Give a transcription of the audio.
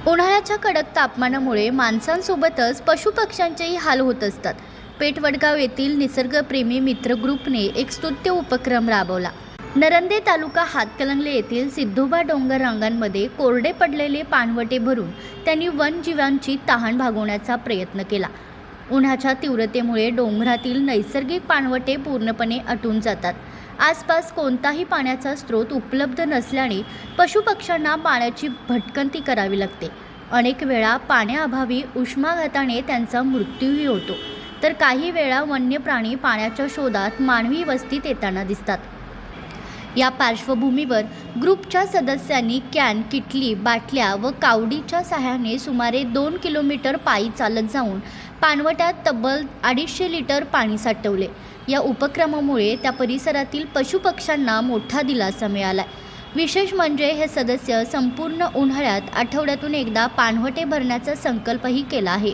उन्हाळ्याच्या कडक तापमानामुळे माणसांसोबतच पशुपक्ष्यांचेही हाल होत असतात. पेठवडगाव येथील निसर्गप्रेमी मित्र ग्रुपने एक स्तुत्य उपक्रम राबवला. नरंदे तालुका हातकणंगले येथील सिद्धोबा डोंगर रांगांमध्ये कोरडे पडलेले पाणवटे भरून त्यांनी वनजीवांची तहान भागवण्याचा प्रयत्न केला. उन्हाच्या तीव्रतेमुळे डोंगरातील नैसर्गिक पाणवटे पूर्णपणे आटून जातात. आसपास कोणताही पाण्याचा स्रोत उपलब्ध नसल्याने पशुपक्ष्यांना पाण्याची भटकंती करावी लागते. अनेक वेळा पाण्याअभावी उष्माघाताने त्यांचा मृत्यूही होतो, तर काही वेळा वन्य प्राणी पाण्याच्या शोधात मानवी वस्तीत येताना दिसतात. या पार्श्वभूमीवर ग्रुपच्या सदस्यांनी कॅन, किटली, बाटल्या व कावडीच्या सहाय्याने सुमारे 2 किलोमीटर पायी चालत जाऊन पाणवट्यात तब्बल 250 लिटर पाणी साठवले. या उपक्रमामुळे त्या परिसरातील पशुपक्ष्यांना मोठा दिलासा मिळाला. विशेष म्हणजे हे सदस्य संपूर्ण उन्हाळ्यात आठवड्यातून एकदा पाणवटे भरण्याचा संकल्पही केला आहे.